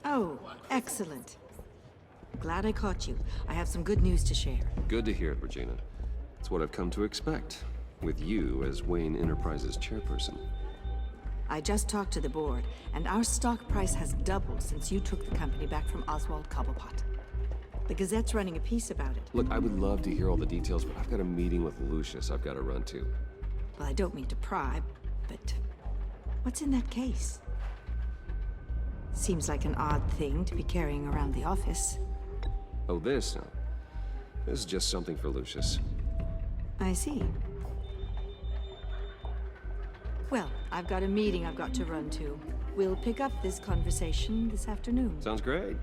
Oh, excellent. Glad I caught you. I have some good news to share. Good to hear it, Regina. It's what I've come to expect, with you as Wayne Enterprises chairperson. I just talked to the board, and our stock price has doubled since you took the company back from Oswald Cobblepot. The Gazette's running a piece about it. Look, I would love to hear all the details, but I've got a meeting with Lucius I've got to run to. Well, I don't mean to pry, but what's in that case? Seems like an odd thing to be carrying around the office. Oh, this? No. This is just something for Lucius. I see. Well, I've got a meeting I've got to run to. We'll pick up this conversation this afternoon. Sounds great.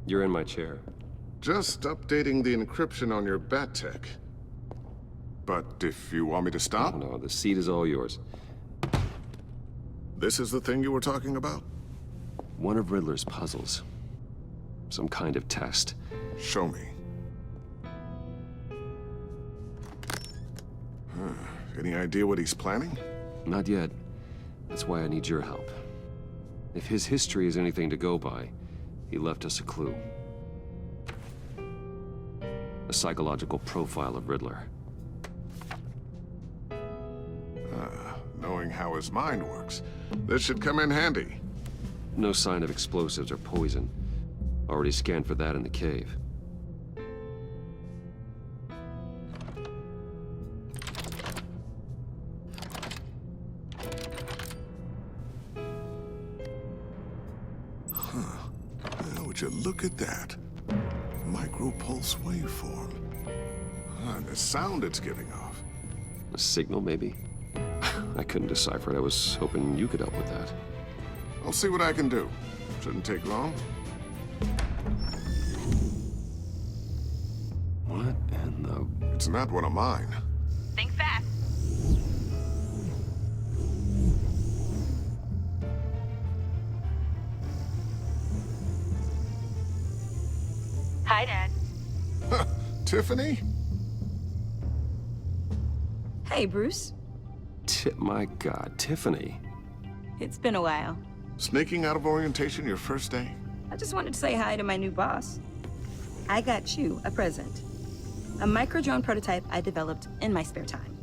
You're in my chair. Just updating the encryption on your bat tech. But if you want me to stop? Oh, no, the seat is all yours. This is the thing you were talking about? One of Riddler's puzzles. Some kind of test. Show me. Any idea what he's planning? Not yet. That's why I need your help. If his history is anything to go by, he left us a clue. A psychological profile of Riddler. Knowing how his mind works, this should come in handy. No sign of explosives or poison. Already scanned for that in the cave. Would you look at that? Micro-pulse waveform. And the sound it's giving off. A signal, maybe? I couldn't decipher it. I was hoping you could help with that. I'll see what I can do. Shouldn't take long. What in the... It's not one of mine. Think fast. Hi, Dad. Tiffany? Hey, Bruce. My God, Tiffany. It's been a while. Sneaking out of orientation your first day? I just wanted to say hi to my new boss. I got you a present. A micro-drone prototype I developed in my spare time.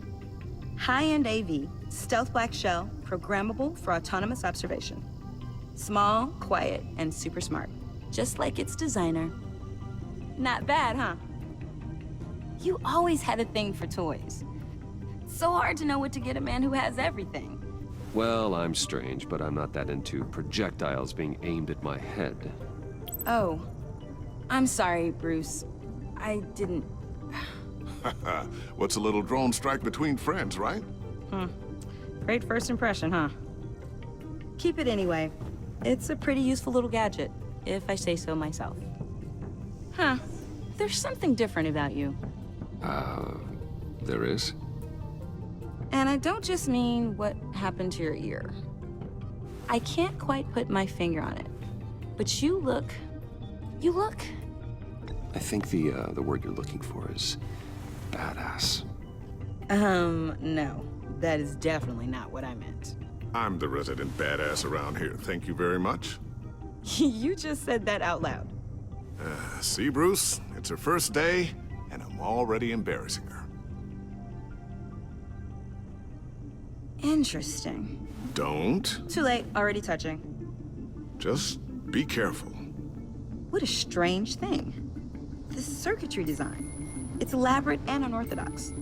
High-end AV, stealth black shell, programmable for autonomous observation. Small, quiet, and super smart. Just like its designer. Not bad, huh? You always had a thing for toys. So hard to know what to get a man who has everything. Well, I'm strange, but I'm not that into projectiles being aimed at my head. Oh, I'm sorry, Bruce. I didn't... What's a little drone strike between friends, right? Great first impression, huh? Keep it anyway. It's a pretty useful little gadget, if I say so myself. Huh. There's something different about you. There is? And I don't just mean what happened to your ear. I can't quite put my finger on it. But you look... I think the word you're looking for is badass. No. That is definitely not what I meant. I'm the resident badass around here. Thank you very much. You just said that out loud. See, Bruce? It's her first day, and I'm already embarrassing her. Interesting. Don't. Too late. Already touching. Just be careful. What a strange thing. The circuitry design. It's elaborate and unorthodox.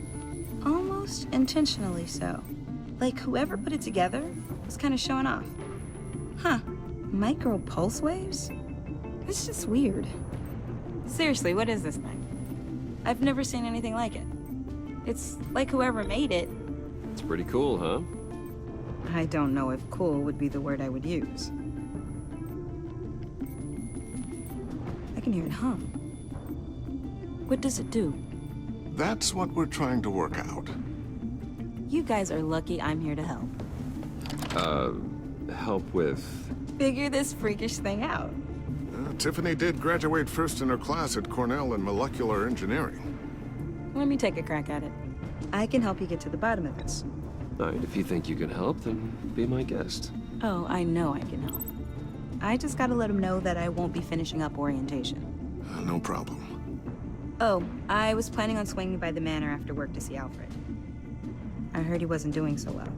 Almost intentionally so. Like whoever put it together was kind of showing off. Huh. Micro pulse waves? It's just weird. Seriously, what is this thing? I've never seen anything like it. It's like whoever made it. It's pretty cool, huh? I don't know if cool would be the word I would use. I can hear it hum. What does it do? That's what we're trying to work out. You guys are lucky I'm here to help. Help with... Figure this freakish thing out. Tiffany did graduate first in her class at Cornell in molecular engineering. Let me take a crack at it. I can help you get to the bottom of this. All right, if you think you can help, then be my guest. Oh, I know I can help. I just gotta let him know that I won't be finishing up orientation. No problem. Oh, I was planning on swinging by the manor after work to see Alfred. I heard he wasn't doing so well.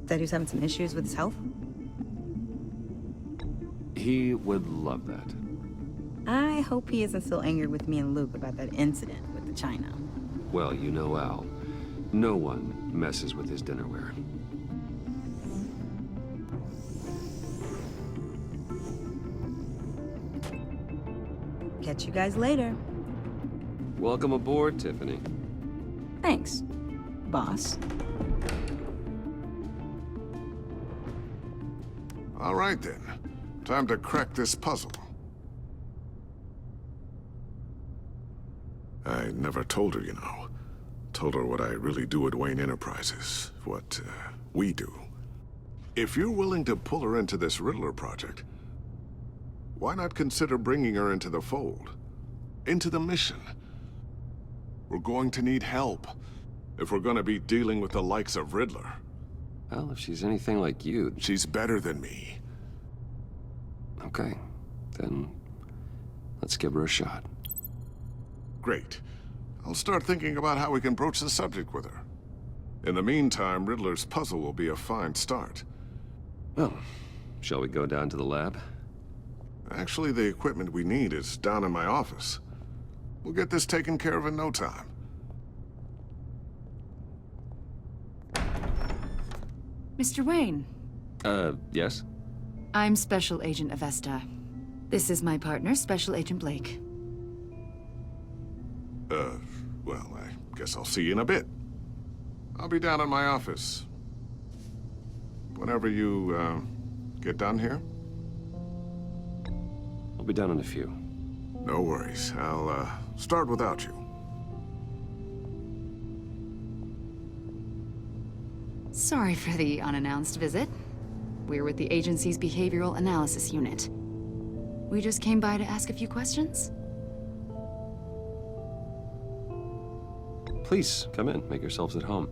Said he was having some issues with his health. He would love that. I hope he isn't still angry with me and Luke about that incident with the china. Well, you know Al. No one messes with his dinnerware. Catch you guys later. Welcome aboard, Tiffany. Thanks, boss. All right then. Time to crack this puzzle. I never told her, you know. Told her what I really do at Wayne Enterprises. What, we do. If you're willing to pull her into this Riddler project, why not consider bringing her into the fold? Into the mission? We're going to need help if we're gonna be dealing with the likes of Riddler. Well, if she's anything like you... She's better than me. Okay, then let's give her a shot. Great. I'll start thinking about how we can broach the subject with her. In the meantime, Riddler's puzzle will be a fine start. Well, shall we go down to the lab? Actually, the equipment we need is down in my office. We'll get this taken care of in no time. Mr. Wayne, Yes? I'm Special Agent Avesta. This is my partner, Special Agent Blake. Well, I guess I'll see you in a bit. I'll be down in my office. Whenever you, get done here? I'll be down in a few. No worries. I'll, start without you. Sorry for the unannounced visit. We're with the agency's Behavioral Analysis Unit. We just came by to ask a few questions. Please, come in. Make yourselves at home.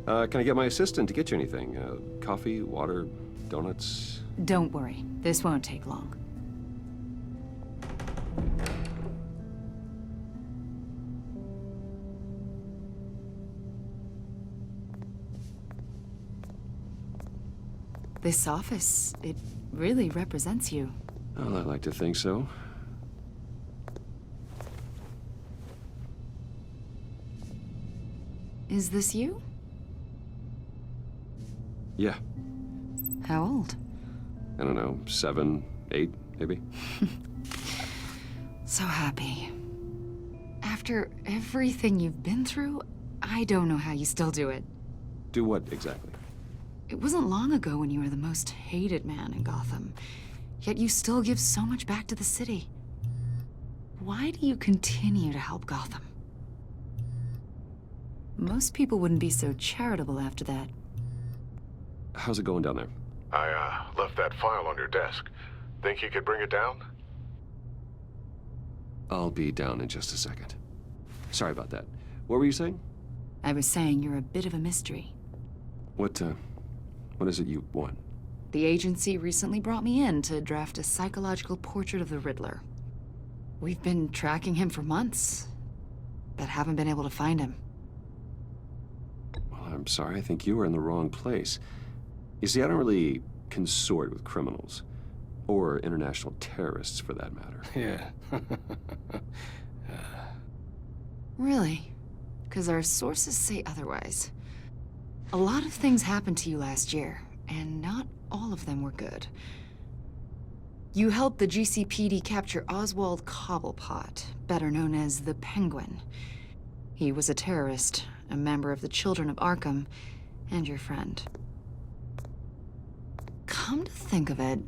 Can I get my assistant to get you anything? Coffee, water, donuts? Don't worry, this won't take long. This office, it really represents you. Well, I like to think so. Is this you? Yeah. How old? I don't know, 7, 8, maybe? So happy. After everything you've been through, I don't know how you still do it. Do what, exactly? It wasn't long ago when you were the most hated man in Gotham, yet you still give so much back to the city. Why do you continue to help Gotham? Most people wouldn't be so charitable after that. How's it going down there? I, left that file on your desk. Think you could bring it down? I'll be down in just a second. Sorry about that. What were you saying? I was saying you're a bit of a mystery. What is it you want? The agency recently brought me in to draft a psychological portrait of the Riddler. We've been tracking him for months, but haven't been able to find him. Well, I'm sorry. I think you were in the wrong place. You see, I don't really consort with criminals. Or international terrorists, for that matter. Yeah. Really? Because our sources say otherwise. A lot of things happened to you last year, and not all of them were good. You helped the GCPD capture Oswald Cobblepot, better known as the Penguin. He was a terrorist, a member of the Children of Arkham, and your friend. Come to think of it,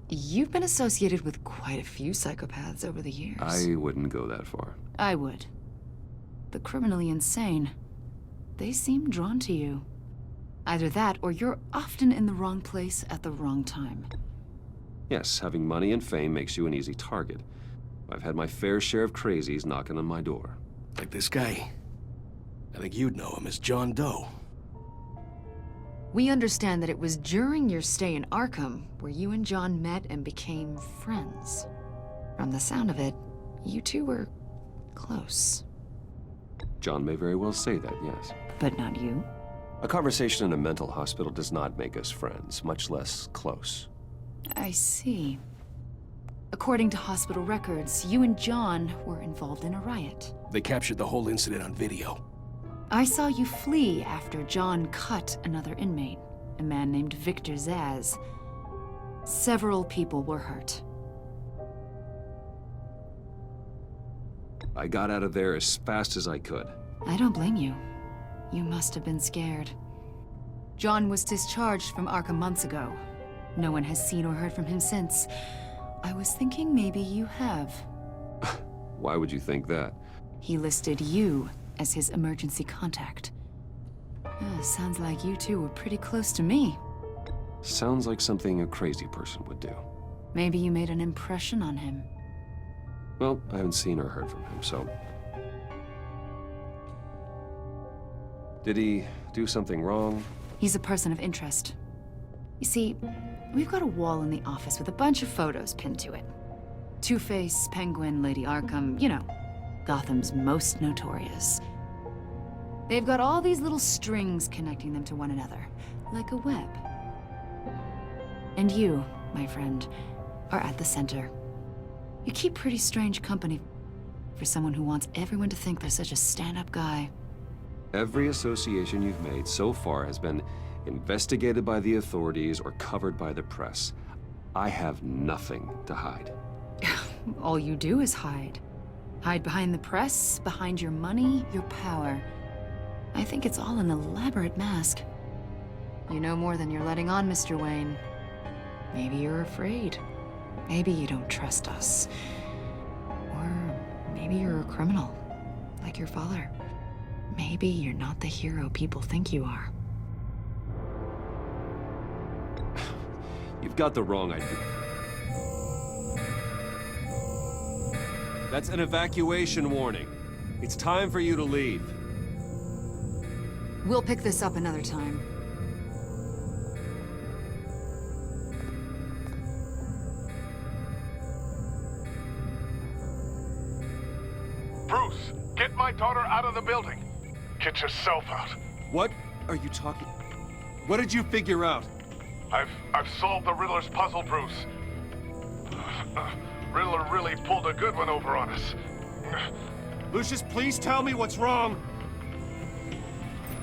you've been associated with quite a few psychopaths over the years. I wouldn't go that far. I would. The criminally insane. They seem drawn to you. Either that, or you're often in the wrong place at the wrong time. Yes, having money and fame makes you an easy target. I've had my fair share of crazies knocking on my door. Like this guy. I think you'd know him as John Doe. We understand that it was during your stay in Arkham where you and John met and became friends. From the sound of it, you two were close. John may very well say that, yes. But not you. A conversation in a mental hospital does not make us friends, much less close. I see. According to hospital records, you and John were involved in a riot. They captured the whole incident on video. I saw you flee after John cut another inmate, a man named Victor Zaz. Several people were hurt. I got out of there as fast as I could. I don't blame you. You must have been scared. John was discharged from Arkham months ago. No one has seen or heard from him since. I was thinking maybe you have. Why would you think that? He listed you as his emergency contact. Sounds like you two were pretty close to me. Sounds like something a crazy person would do. Maybe you made an impression on him. Well, I haven't seen or heard from him, so... Did he do something wrong? He's a person of interest. You see, we've got a wall in the office with a bunch of photos pinned to it. Two-Face, Penguin, Lady Arkham, you know, Gotham's most notorious. They've got all these little strings connecting them to one another, like a web. And you, my friend, are at the center. You keep pretty strange company for someone who wants everyone to think they're such a stand-up guy. Every association you've made so far has been investigated by the authorities or covered by the press. I have nothing to hide. All you do is hide. Hide behind the press, behind your money, your power. I think it's all an elaborate mask. You know more than you're letting on, Mr. Wayne. Maybe you're afraid. Maybe you don't trust us. Or maybe you're a criminal, like your father. Maybe you're not the hero people think you are. You've got the wrong idea. That's an evacuation warning. It's time for you to leave. We'll pick this up another time. Bruce, get my daughter out of the building. Get yourself out. What are you talking? What did you figure out? I've solved the Riddler's puzzle, Bruce. Riddler really pulled a good one over on us. Lucius, please tell me what's wrong.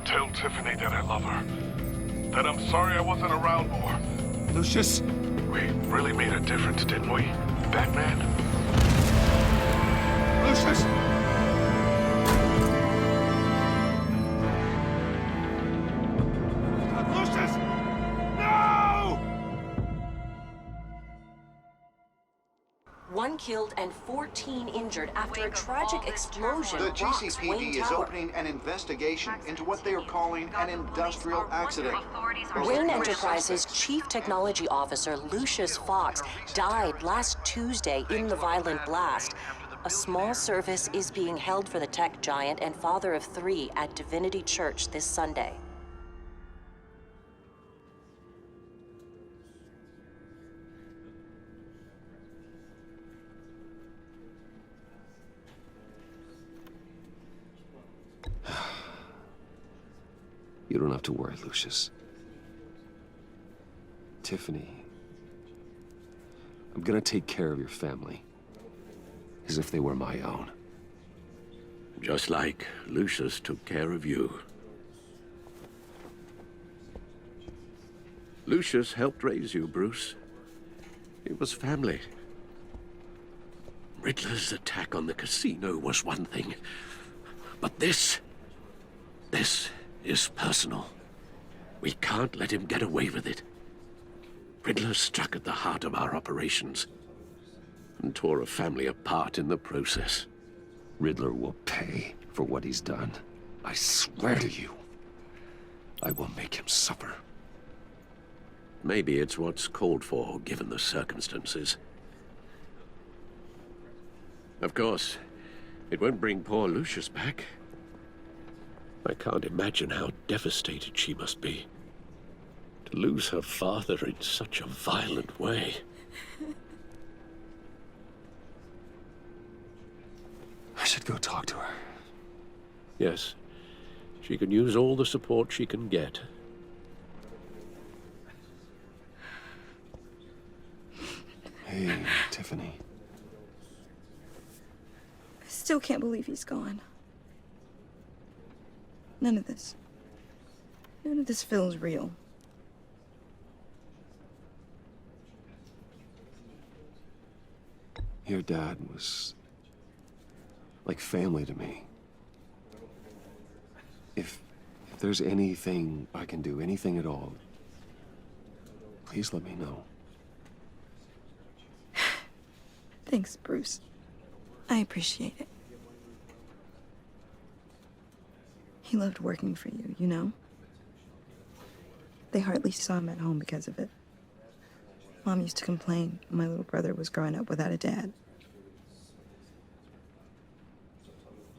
Tell Tiffany that I love her. That I'm sorry I wasn't around more. Lucius? We really made a difference, didn't we, Batman? Lucius! Lucius! No! One killed and 14 injured after a tragic explosion The rocks Wayne GCPD is Tower. opening an investigation into what they are calling an industrial accident. Wayne Enterprises' chief technology officer, Lucius Fox, died last Tuesday in the violent blast. A small service is being held for the tech giant and father of 3 at Divinity Church this Sunday. You don't have to worry, Lucius. Tiffany, I'm gonna take care of your family. As if they were my own. Just like Lucius took care of you. Lucius helped raise you, Bruce. It was family. Riddler's attack on the casino was one thing. But this is personal. We can't let him get away with it. Riddler struck at the heart of our operations and tore a family apart in the process. Riddler will pay for what he's done. I swear to you, I will make him suffer. maybe it's what's called for, given the circumstances. Of course, it won't bring poor Lucius back. I can't imagine how devastated she must be. To lose her father in such a violent way. I should go talk to her. Yes, she can use all the support she can get. Hey, Tiffany. I still can't believe he's gone. None of this feels real. Your dad was like family to me. If there's anything I can do, anything at all, please let me know. Thanks, Bruce. I appreciate it. He loved working for you, you know? They hardly saw him at home because of it. Mom used to complain my little brother was growing up without a dad.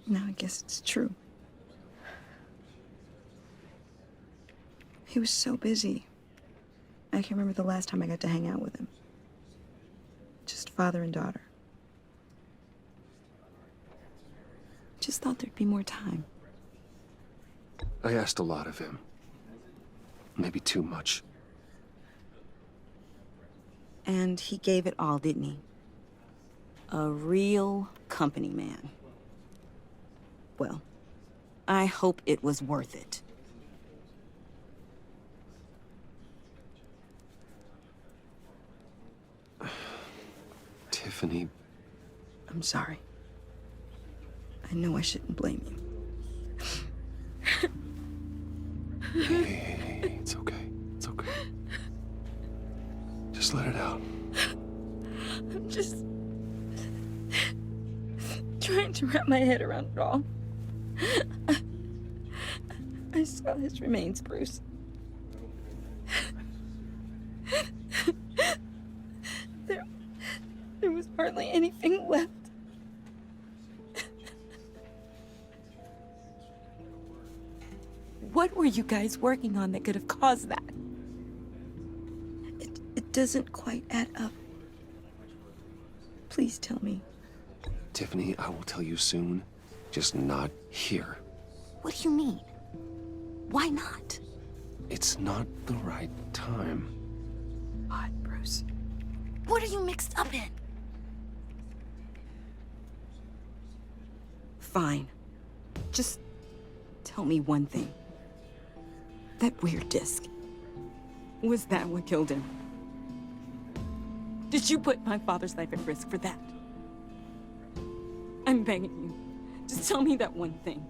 Now I guess it's true. He was so busy. I can't remember the last time I got to hang out with him. Just father and daughter. Just thought there'd be more time. I asked a lot of him. Maybe too much. And he gave it all, didn't he? A real company man. Well, I hope it was worth it. Tiffany. I'm sorry. I know I shouldn't blame you. Hey, it's okay. It's okay. Just let it out. I'm just trying to wrap my head around it all. I saw his remains, Bruce. There was hardly anything left. What were you guys working on that could have caused that? It doesn't quite add up. Please tell me. Tiffany, I will tell you soon. Just not here. What do you mean? Why not? It's not the right time. What, Bruce? What are you mixed up in? Fine. Just tell me one thing. That weird disc. Was that what killed him? Did you put my father's life at risk for that? I'm begging you. Just tell me that one thing.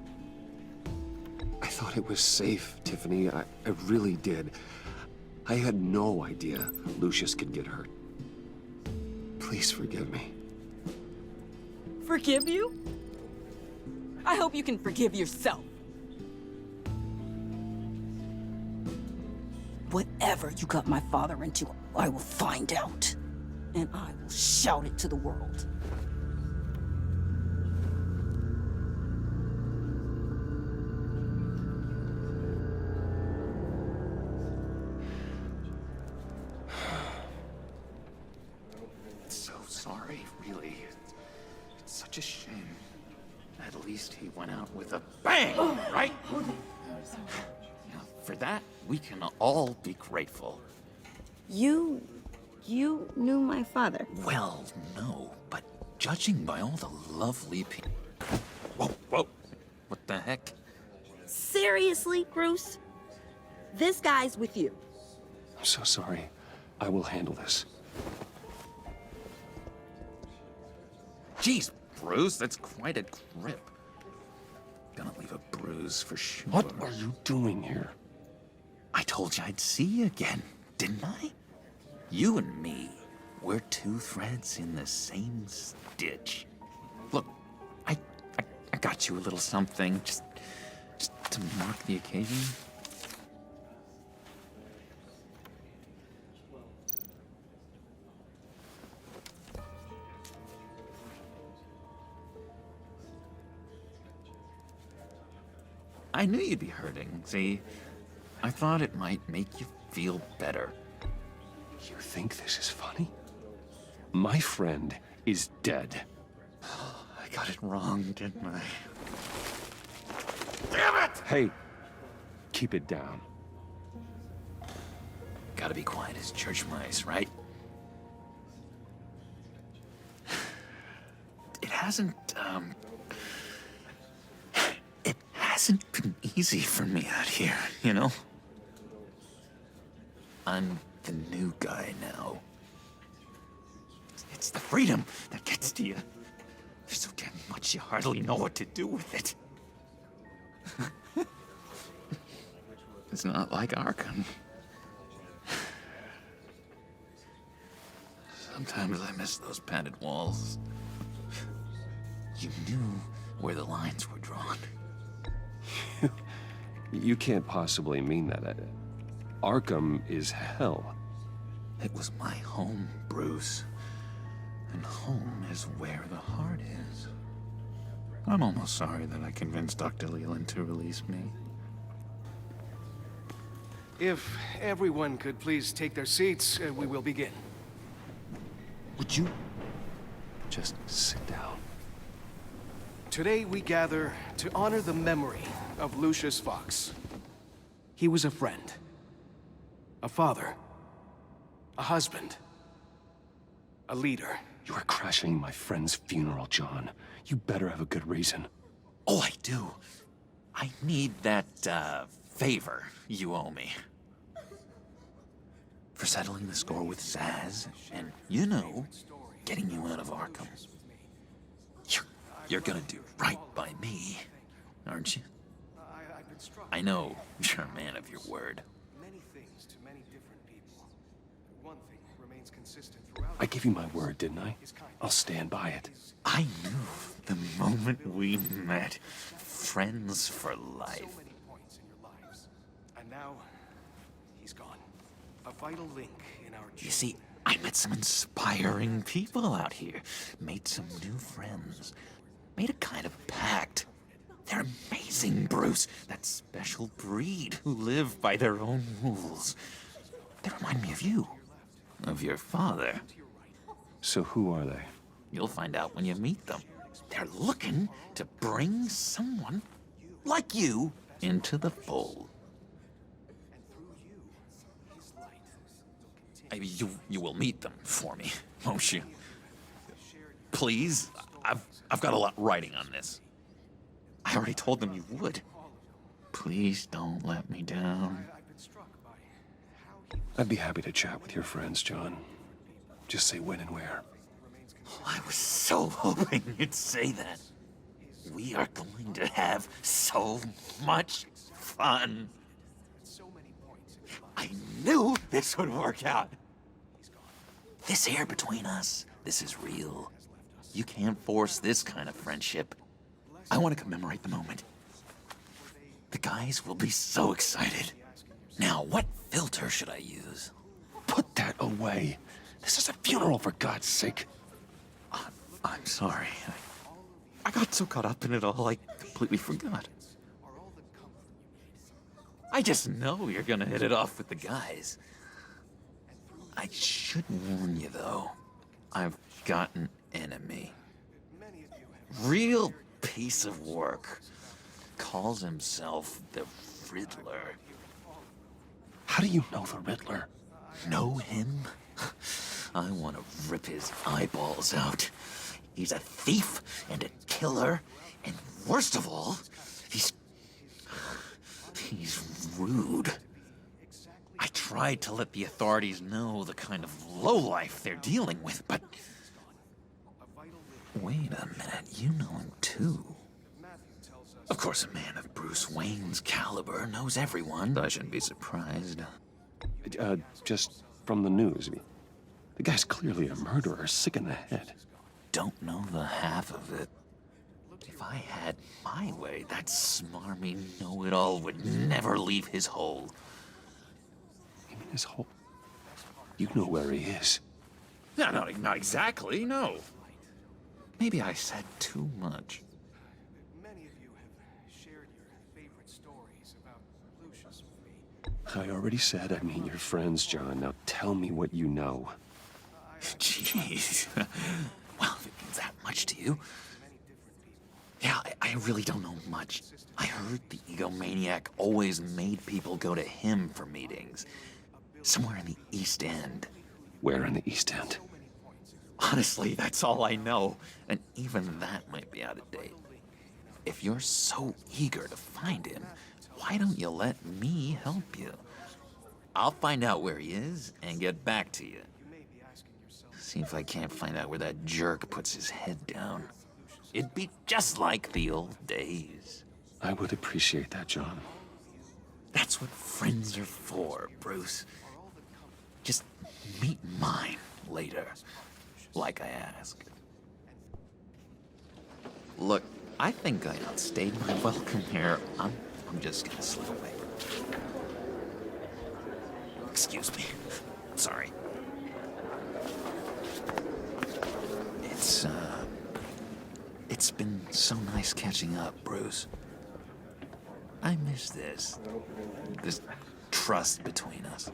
I thought it was safe, Tiffany. I really did. I had no idea Lucius could get hurt. Please forgive me. Forgive you? I hope you can forgive yourself. Whatever you got my father into, I will find out. And I will shout it to the world. So sorry, really. It's such a shame. At least he went out with a bang, right? Yeah, for that, we can all be grateful. You knew my father. Well, no, but judging by all the lovely people... Whoa. What the heck? Seriously, Bruce? This guy's with you. I'm so sorry. I will handle this. Jeez, Bruce, that's quite a grip. Gonna leave a bruise for sure. What are you doing here? I told you I'd see you again, didn't I? You and me, we're two threads in the same stitch. Look, I got you a little something, just to mark the occasion. I knew you'd be hurting, see? I thought it might make you feel better. You think this is funny? My friend is dead. I got it wrong, didn't I? Damn it! Hey, keep it down. Gotta be quiet as church mice, right? It hasn't been easy for me out here, you know? I'm the new guy now. It's the freedom that gets to you. There's so damn much you hardly know what to do with it. It's not like Arkham. Sometimes I miss those padded walls. You knew where the lines were drawn. You can't possibly mean that. Arkham is hell. It was my home, Bruce. And home is where the heart is. I'm almost sorry that I convinced Dr. Leland to release me. If everyone could please take their seats, we will begin. Would you? Just sit down. Today we gather to honor the memory of Lucius Fox. He was a friend, a father, a husband, a leader. You are crashing my friend's funeral, John. You better have a good reason. Oh, I do. I need that, favor you owe me. For settling the score with Zaz, and, you know, getting you out of Arkham. You're gonna do right by me, aren't you? I know you're a man of your word. Many things to many different people. One thing remains consistent throughout. I gave you my word, didn't I? I'll stand by it. I knew the moment we met. Friends for life. So many points in your lives. And now, he's gone. A vital link in our journey. You see, I met some inspiring people out here. Made some new friends. Made a kind of pact. They're amazing, Bruce. That special breed who live by their own rules. They remind me of you. Of your father. So who are they? You'll find out when you meet them. They're looking to bring someone like you into the fold. You will meet them for me, won't you? Please? I've got a lot writing on this. I already told them you would. Please don't let me down. I'd be happy to chat with your friends, John. Just say when and where. I was so hoping you'd say that. We are going to have so much fun. I knew this would work out. This air between us, this is real. You can't force this kind of friendship. I want to commemorate the moment. The guys will be so excited. Now, what filter should I use? Put that away. This is a funeral, for God's sake. I'm sorry. I got so caught up in it all, I completely forgot. I just know you're gonna hit it off with the guys. I should warn you, though. I've got an enemy. Real piece of work. Calls himself the Riddler. How do you know the Riddler? Know him? I want to rip his eyeballs out. He's a thief and a killer, and worst of all, he's rude. I tried to let the authorities know the kind of lowlife they're dealing with, but... Wait a minute, you know him too. Of course, a man of Bruce Wayne's caliber knows everyone. I shouldn't be surprised. Just from the news. The guy's clearly a murderer, sick in the head. Don't know the half of it. If I had my way, that smarmy know-it-all would never leave his hole. You mean his hole? You know where he is. No, not exactly, no. Maybe I said too much. Many of you have shared your favorite story. I already said I meet your friends, John. Now tell me what you know. Jeez. Well, if it means that much to you. Yeah, I really don't know much. I heard the egomaniac always made people go to him for meetings. Somewhere in the East End. Where in the East End? Honestly, that's all I know. And even that might be out of date. If you're so eager to find him, why don't you let me help you? I'll find out where he is and get back to you. See if I can't find out where that jerk puts his head down. It'd be just like the old days. I would appreciate that, John. That's what friends are for, Bruce. Just meet mine later, like I asked. Look, I think I outstayed my welcome here. I'm just gonna slip away. Excuse me. Sorry. It's been so nice catching up, Bruce. I miss this trust between us.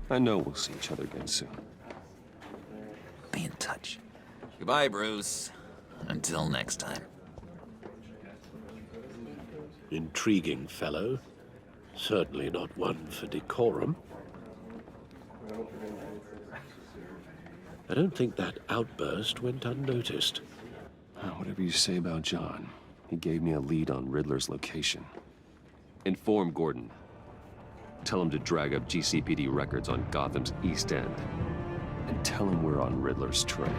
I know we'll see each other again soon. Be in touch. Goodbye, Bruce. Until next time. Intriguing fellow. Certainly not one for decorum. I don't think that outburst went unnoticed. Whatever you say about John, he gave me a lead on Riddler's location. Inform Gordon. Tell him to drag up GCPD records on Gotham's East End. And tell him we're on Riddler's trail.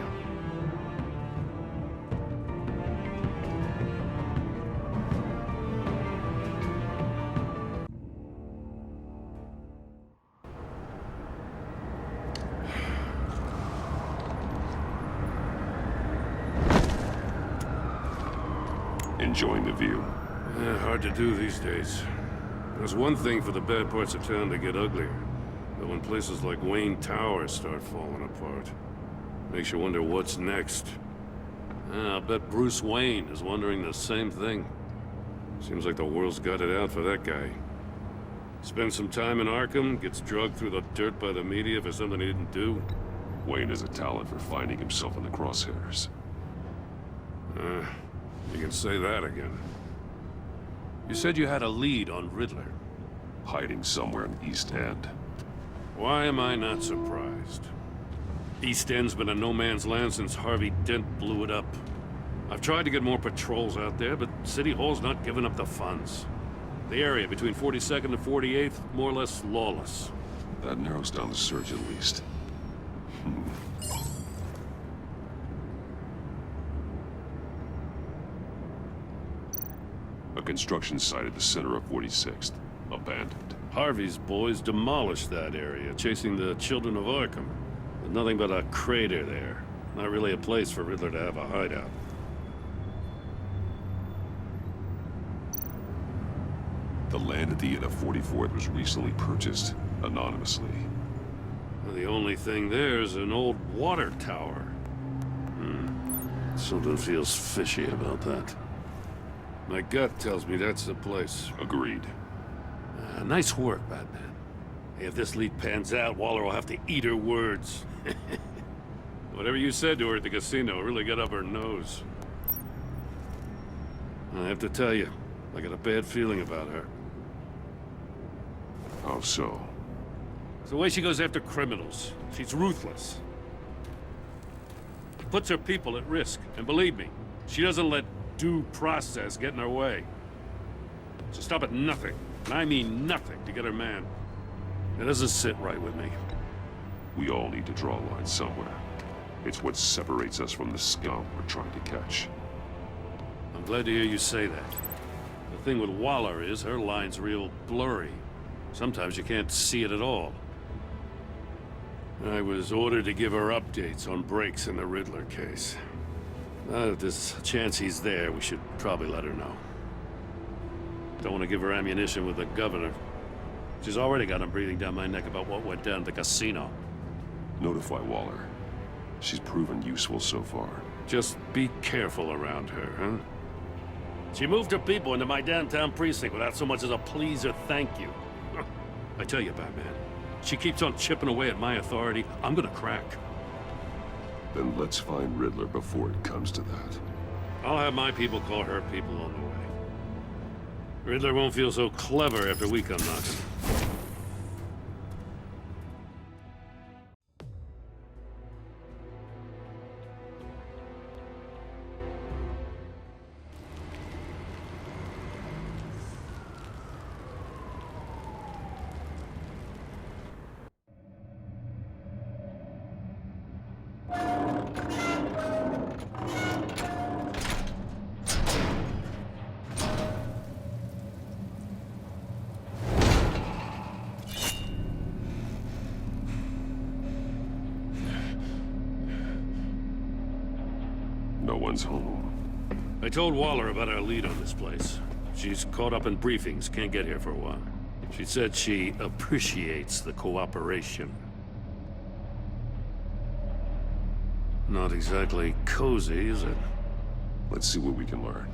Enjoying the view. Hard to do these days. There's one thing for the bad parts of town to get uglier. But when places like Wayne Tower start falling apart, makes you wonder what's next. I'll bet Bruce Wayne is wondering the same thing. Seems like the world's got it out for that guy. Spends some time in Arkham, gets drugged through the dirt by the media for something he didn't do. Wayne has a talent for finding himself in the crosshairs. You can say that again. You said you had a lead on Riddler. Hiding somewhere in the East End. Why am I not surprised? East End's been a no-man's land since Harvey Dent blew it up. I've tried to get more patrols out there, but City Hall's not giving up the funds. The area between 42nd and 48th, more or less lawless. That narrows down the search at least. A construction site at the center of 46th. Abandoned. Harvey's boys demolished that area, chasing the children of Arkham. There's nothing but a crater there. Not really a place for Riddler to have a hideout. The land at the end of 44th was recently purchased, anonymously. Well, the only thing there is an old water tower. Something feels fishy about that. My gut tells me that's the place. Agreed. Nice work, Batman. Hey, if this lead pans out, Waller will have to eat her words. Whatever you said to her at the casino really got up her nose. I have to tell you, I got a bad feeling about her. How so? It's the way she goes after criminals. She's ruthless. Puts her people at risk. And believe me, she doesn't let due process get in her way. She'll stop at nothing, and I mean nothing, to get her man. It doesn't sit right with me. We all need to draw a line somewhere. It's what separates us from the scum we're trying to catch. I'm glad to hear you say that. The thing with Waller is her line's real blurry. Sometimes you can't see it at all. I was ordered to give her updates on breaks in the Riddler case. If there's a chance he's there, we should probably let her know. Don't want to give her ammunition with the governor. She's already got him breathing down my neck about what went down at the casino. Notify Waller. She's proven useful so far. Just be careful around her, huh? She moved her people into my downtown precinct without so much as a please or thank you. I tell you, Batman, she keeps on chipping away at my authority, I'm gonna crack. Then let's find Riddler before it comes to that. I'll have my people call her people on the way. Riddler won't feel so clever after we come knocking. No one's home. I told Waller about our lead on this place. She's caught up in briefings, can't get here for a while. She said she appreciates the cooperation. Not exactly cozy, is it? Let's see what we can learn.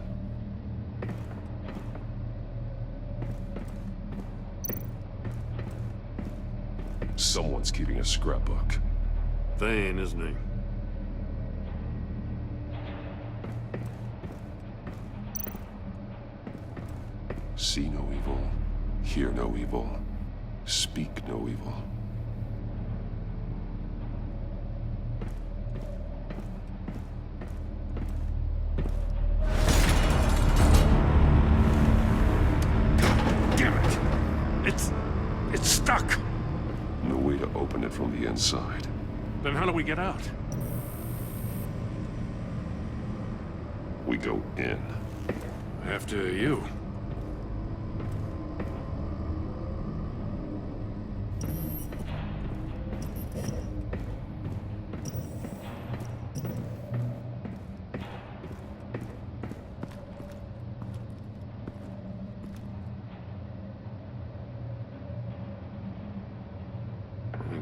Someone's keeping a scrapbook. Thane, isn't he? See no evil, hear no evil, speak no evil. Damn it! It's stuck! No way to open it from the inside. Then how do we get out? We go in. After you.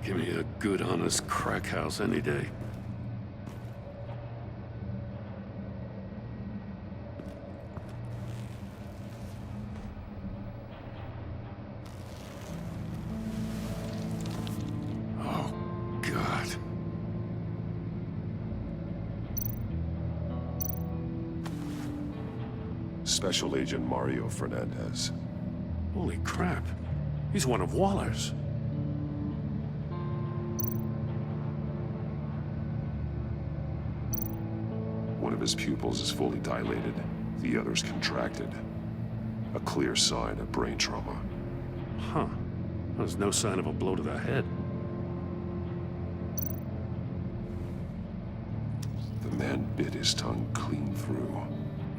Give me a good, honest crack house any day. Oh, God. Special Agent Mario Fernandez. Holy crap. He's one of Waller's. One of his pupils is fully dilated, the other's contracted. A clear sign of brain trauma. Huh. There's no sign of a blow to the head. The man bit his tongue clean through.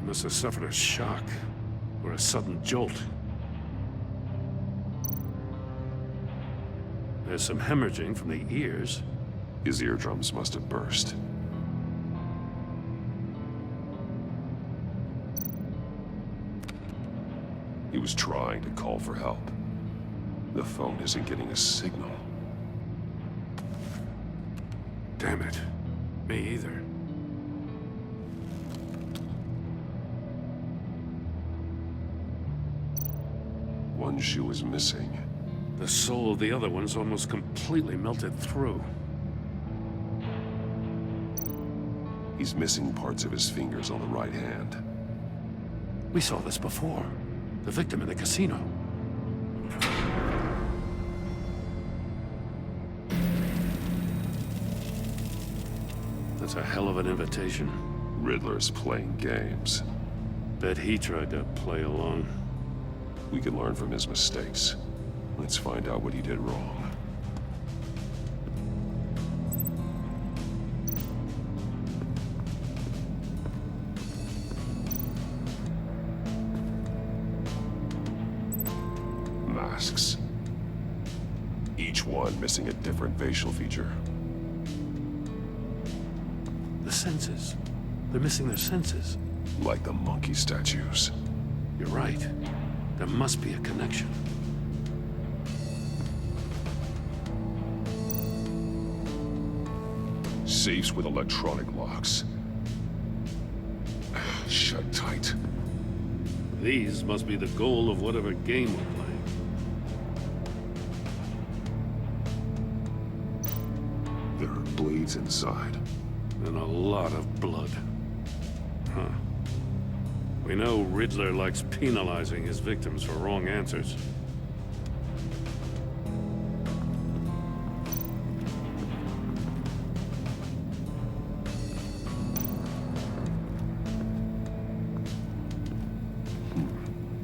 He must have suffered a shock, or a sudden jolt. There's some hemorrhaging from the ears. His eardrums must have burst. He was trying to call for help. The phone isn't getting a signal. Damn it. Me either. One shoe is missing. The sole of the other one's almost completely melted through. He's missing parts of his fingers on the right hand. We saw this before. The victim in the casino. That's a hell of an invitation. Riddler's playing games. Bet he tried to play along. We can learn from his mistakes. Let's find out what he did wrong. Masks. Each one missing a different facial feature. The senses. They're missing their senses. Like the monkey statues. You're right. There must be a connection. Safes with electronic locks. shut tight. These must be the goal of whatever game we're playing. There are blades inside. And a lot of blood. Huh. We know Riddler likes penalizing his victims for wrong answers.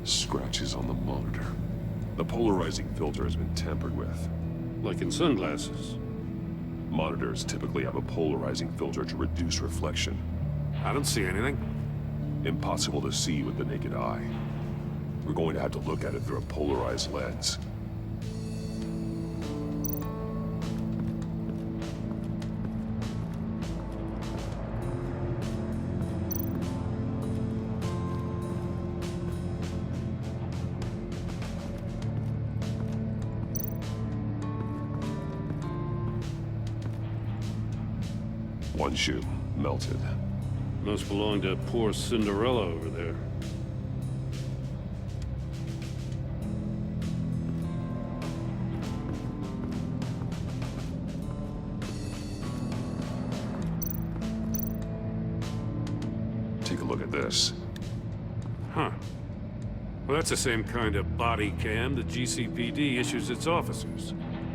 Scratches on the monitor. The polarizing filter has been tampered with. Like in sunglasses. Monitors typically have a polarizing filter to reduce reflection. I don't see anything. Impossible to see with the naked eye. We're going to have to look at it through a polarized lens. One shoe, melted. Must belong to poor Cinderella over there. Take a look at this. Huh. Well, that's the same kind of body cam the GCPD issues its officers.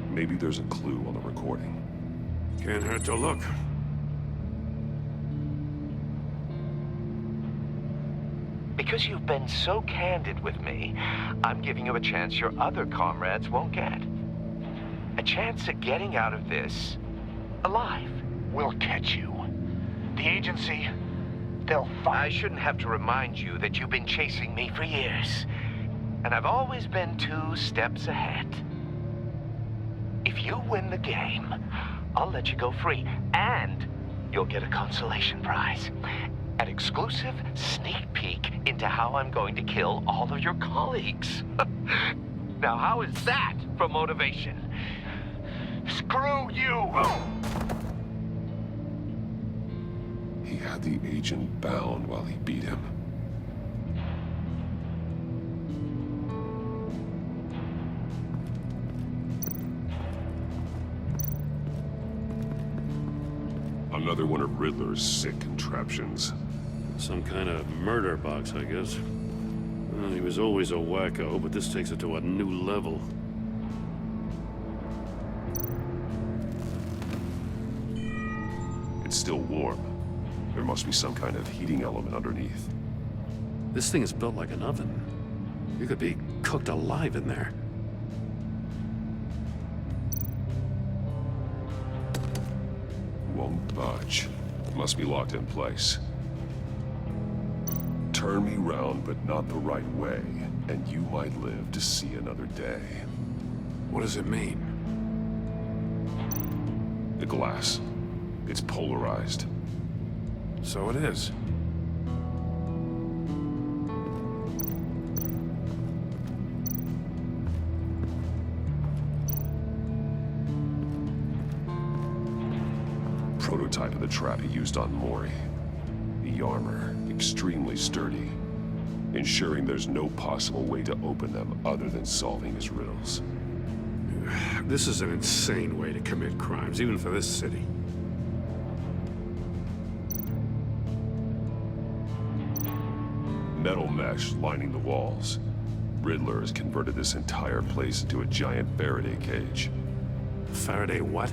Maybe there's a clue on the recording. Can't hurt to look. Because you've been so candid with me, I'm giving you a chance your other comrades won't get. A chance at getting out of this alive. We'll catch you. The agency, they'll find... I shouldn't have to remind you that you've been chasing me for years. And I've always been 2 steps ahead. If you win the game, I'll let you go free. And you'll get a consolation prize. An exclusive sneak peek into how I'm going to kill all of your colleagues. Now, how is that for motivation? Screw you! He had the agent bound while he beat him. Another one of Riddler's sick contraptions. Some kind of murder box, I guess. Well, he was always a wacko, but this takes it to a new level. It's still warm. There must be some kind of heating element underneath. This thing is built like an oven. You could be cooked alive in there. Won't budge. Must be locked in place. Turn me round, but not the right way, and you might live to see another day. What does it mean? The glass. It's polarized. So it is. Prototype of the trap he used on Mori. The armor, extremely sturdy, ensuring there's no possible way to open them other than solving his riddles. This is an insane way to commit crimes, even for this city. Metal mesh lining the walls. Riddler has converted this entire place into a giant Faraday cage. Faraday what?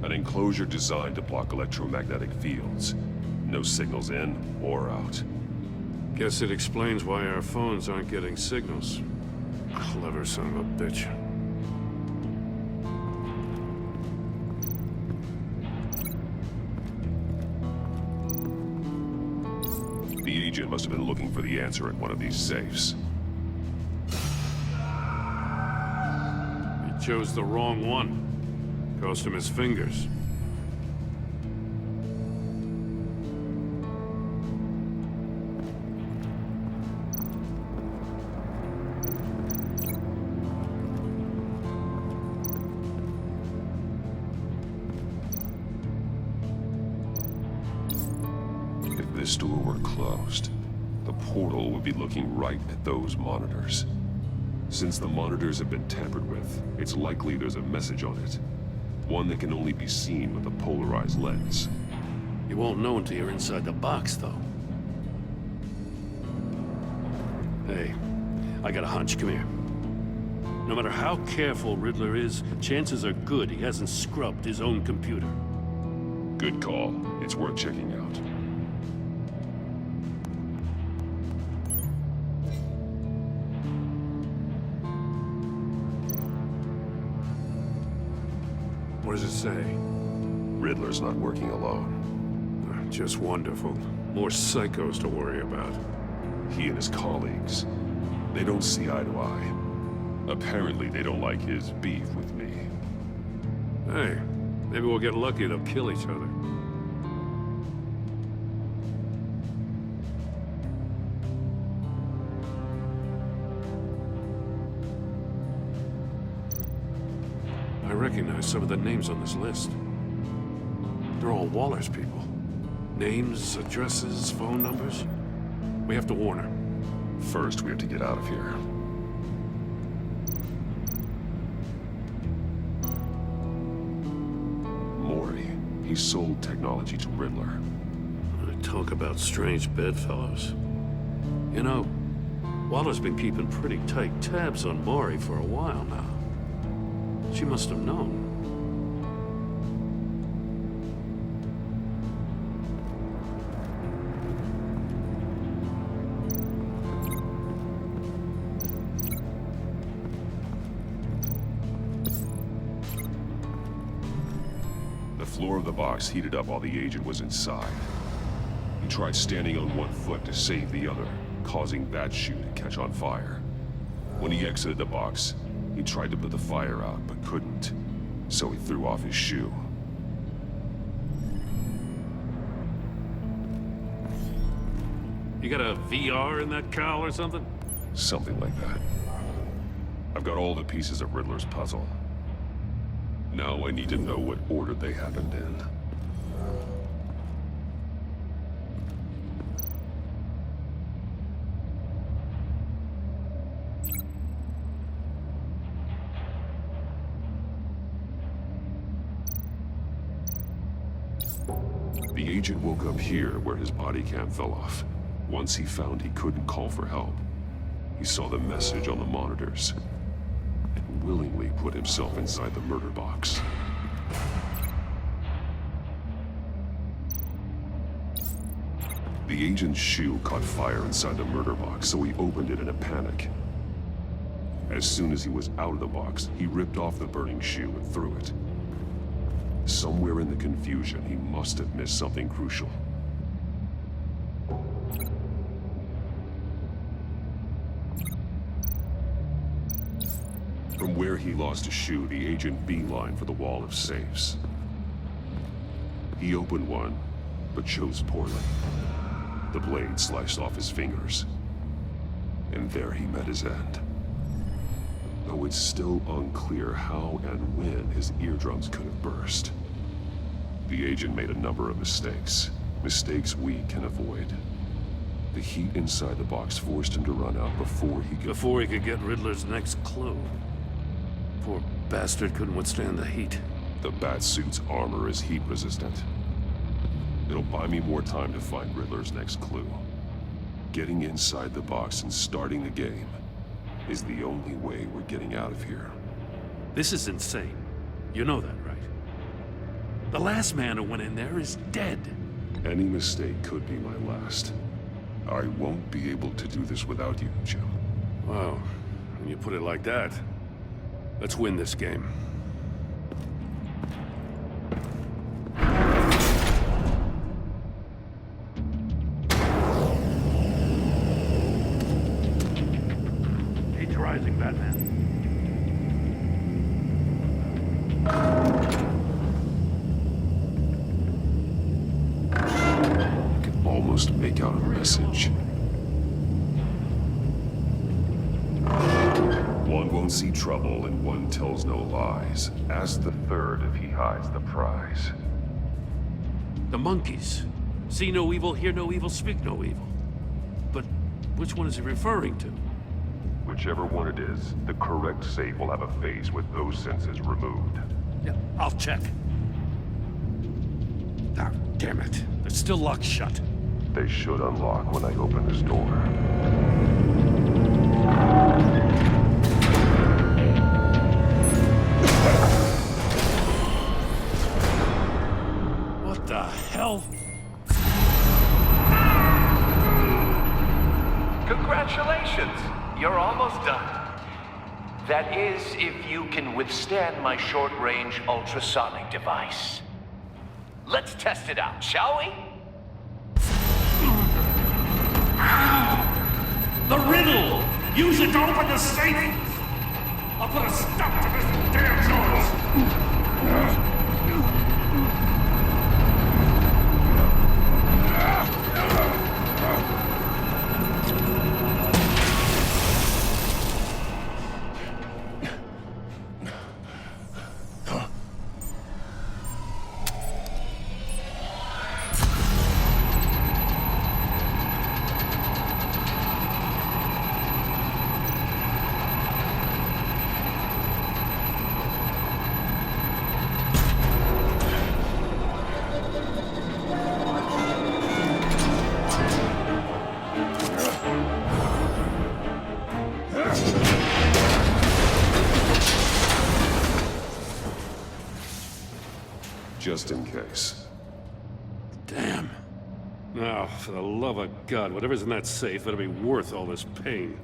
An enclosure designed to block electromagnetic fields. No signals in or out. Guess it explains why our phones aren't getting signals. Clever son of a bitch. The agent must have been looking for the answer in one of these safes. He chose the wrong one. Cost him his fingers. If this door were closed, the portal would be looking right at those monitors. Since the monitors have been tampered with, it's likely there's a message on it. One that can only be seen with a polarized lens. You won't know until you're inside the box, though. Hey, I got a hunch. Come here. No matter how careful Riddler is, chances are good he hasn't scrubbed his own computer. Good call. It's worth checking out. What does it say? Riddler's not working alone. Just wonderful. More psychos to worry about. He and his colleagues, they don't see eye to eye. Apparently, they don't like his beef with me. Hey, maybe we'll get lucky and they'll kill each other. I recognize some of the names on this list. They're all Waller's people. Names, addresses, phone numbers. We have to warn her. First, we have to get out of here. Maury, he sold technology to Riddler. Talk about strange bedfellows. You know, Waller's been keeping pretty tight tabs on Maury for a while now. She must have known. The floor of the box heated up while the agent was inside. He tried standing on one foot to save the other, causing that shoe to catch on fire. When he exited the box, he tried to put the fire out, but couldn't, so he threw off his shoe. You got a VR in that cowl or something? Something like that. I've got all the pieces of Riddler's puzzle. Now I need to know what order they happened in. The agent woke up here where his body cam fell off. Once he found he couldn't call for help, he saw the message on the monitors and willingly put himself inside the murder box. The agent's shoe caught fire inside the murder box, so he opened it in a panic. As soon as he was out of the box, he ripped off the burning shoe and threw it. Somewhere in the confusion, he must have missed something crucial. From where he lost a shoe, the agent beelined for the wall of safes. He opened one, but chose poorly. The blade sliced off his fingers. And there he met his end. Though it's still unclear how and when his eardrums could have burst. The agent made a number of mistakes. Mistakes we can avoid. The heat inside the box forced him to run out before he could get Riddler's next clue. Poor bastard couldn't withstand the heat. The Batsuit's armor is heat resistant. It'll buy me more time to find Riddler's next clue. Getting inside the box and starting the game is the only way we're getting out of here. This is insane. You know that, right? The last man who went in there is dead. Any mistake could be my last. I won't be able to do this without you, Jim. Wow, when you put it like that, let's win this game. Heat's rising, Batman. I can almost make out a message. One won't see trouble and one tells no lies. Ask the third if he hides the prize. The monkeys. See no evil, hear no evil, speak no evil. But Which one is he referring to? Whichever one it is, the correct safe will have a face with those sensors removed. Yeah, I'll check. Oh, damn it. They're still locked shut. They should unlock when I open this door. What the hell? Congratulations! You're almost done. That is, if you can withstand my short-range ultrasonic device. Let's test it out, shall we? The riddle! Use it to open the safe! I'll put a stop to this damn noise! Just in case. Damn. Now, for the love of God, whatever's in that safe better be worth all this pain.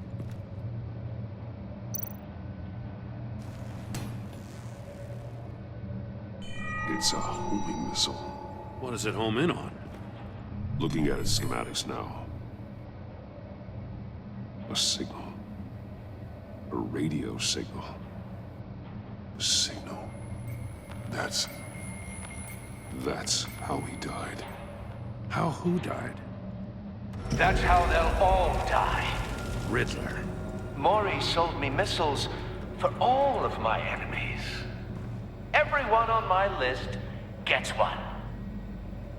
It's a homing missile. What does it home in on? Looking at its schematics now. A signal. A radio signal. A signal. That's how he died. How who died? That's how they'll all die. Riddler. Maury sold me missiles for all of my enemies. Everyone on my list gets one.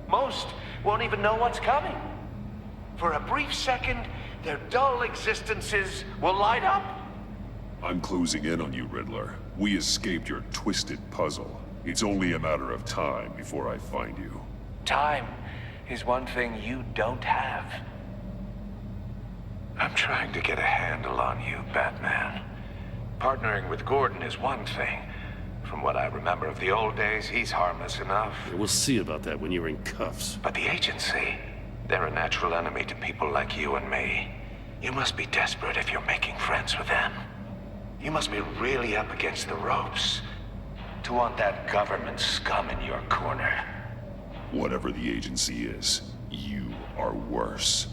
Most won't even know what's coming. For a brief second, their dull existences will light up. I'm closing in on you, Riddler. We escaped your twisted puzzle. It's only a matter of time before I find you. Time is one thing you don't have. I'm trying to get a handle on you, Batman. Partnering with Gordon is one thing. From what I remember of the old days, he's harmless enough. We'll see about that when you're in cuffs. But the agency, they're a natural enemy to people like you and me. You must be desperate if you're making friends with them. You must be really up against the ropes to want that government scum in your corner. Whatever the agency is, you are worse.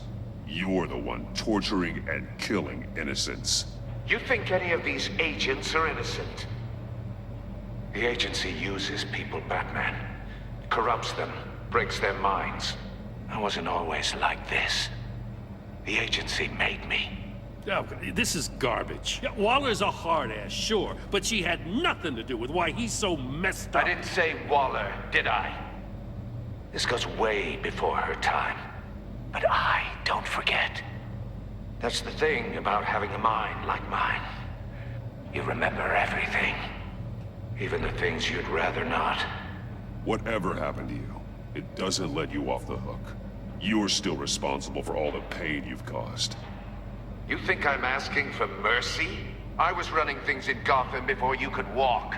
You're the one torturing and killing innocents. You think any of these agents are innocent? The agency uses people, Batman. Corrupts them, breaks their minds. I wasn't always like this. The agency made me. Oh, this is garbage. Yeah, Waller's a hard-ass, sure, but she had nothing to do with why he's so messed up. I didn't say Waller, did I? This goes way before her time. But I don't forget. That's the thing about having a mind like mine. You remember everything. Even the things you'd rather not. Whatever happened to you, it doesn't let you off the hook. You're still responsible for all the pain you've caused. You think I'm asking for mercy? I was running things in Gotham before you could walk.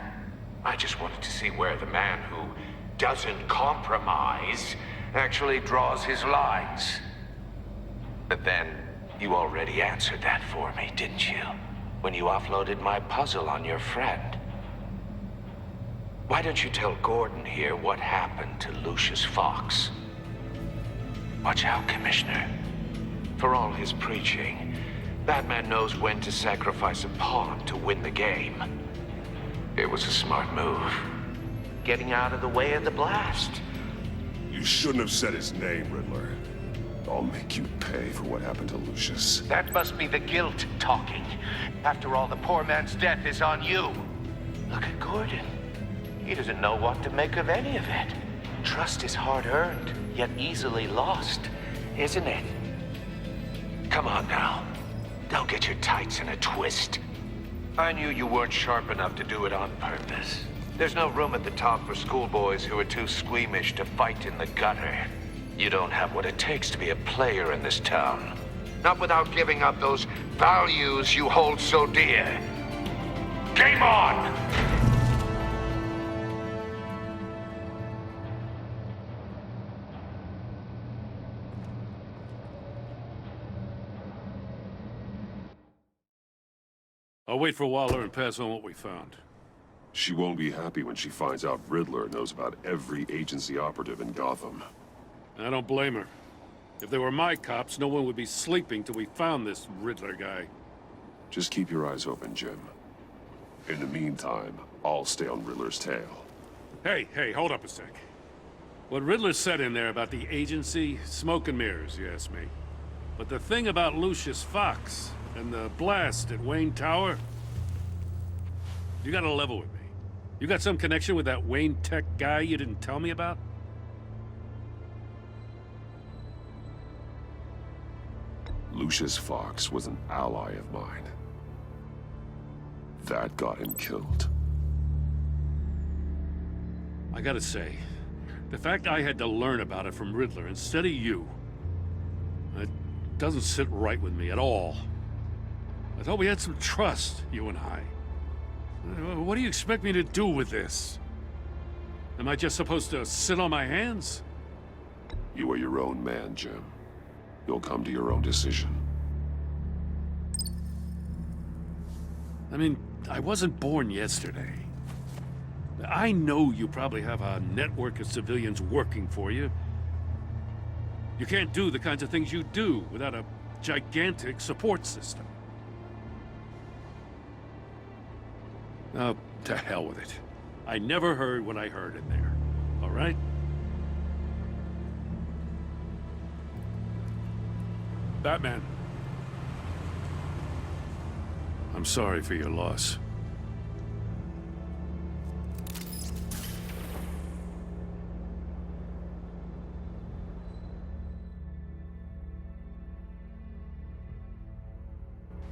I just wanted to see where the man who doesn't compromise actually draws his lines. But then, you already answered that for me, didn't you? When you offloaded my puzzle on your friend. Why don't you tell Gordon here what happened to Lucius Fox? Watch out, Commissioner. For all his preaching, Batman knows when to sacrifice a pawn to win the game. It was a smart move. Getting out of the way of the blast. You shouldn't have said his name, Riddler. I'll make you pay for what happened to Lucius. That must be the guilt talking. After all, the poor man's death is on you. Look at Gordon. He doesn't know what to make of any of it. Trust is hard-earned, yet easily lost, isn't it? Come on now. Don't get your tights in a twist. I knew you weren't sharp enough to do it on purpose. There's no room at the top for schoolboys who are too squeamish to fight in the gutter. You don't have what it takes to be a player in this town. Not without giving up those values you hold so dear. Game on! I'll wait for Waller and pass on what we found. She won't be happy when she finds out Riddler knows about every agency operative in Gotham. I don't blame her. If they were my cops, no one would be sleeping till we found this Riddler guy. Just keep your eyes open, Jim. In the meantime, I'll stay on Riddler's tail. Hey, hold up a sec. What Riddler said in there about the agency, smoke and mirrors, you ask me. But the thing about Lucius Fox and the blast at Wayne Tower, you gotta level with me. You got some connection with that Wayne Tech guy you didn't tell me about? Lucius Fox was an ally of mine. That got him killed. I gotta say, the fact I had to learn about it from Riddler instead of you, it doesn't sit right with me at all. I thought we had some trust, you and I. What do you expect me to do with this? Am I just supposed to sit on my hands? You are your own man, Jim. You'll come to your own decision. I mean, I wasn't born yesterday. I know you probably have a network of civilians working for you. You can't do the kinds of things you do without a gigantic support system. Oh, to hell with it. I never heard what I heard in there, all right? Batman. I'm sorry for your loss.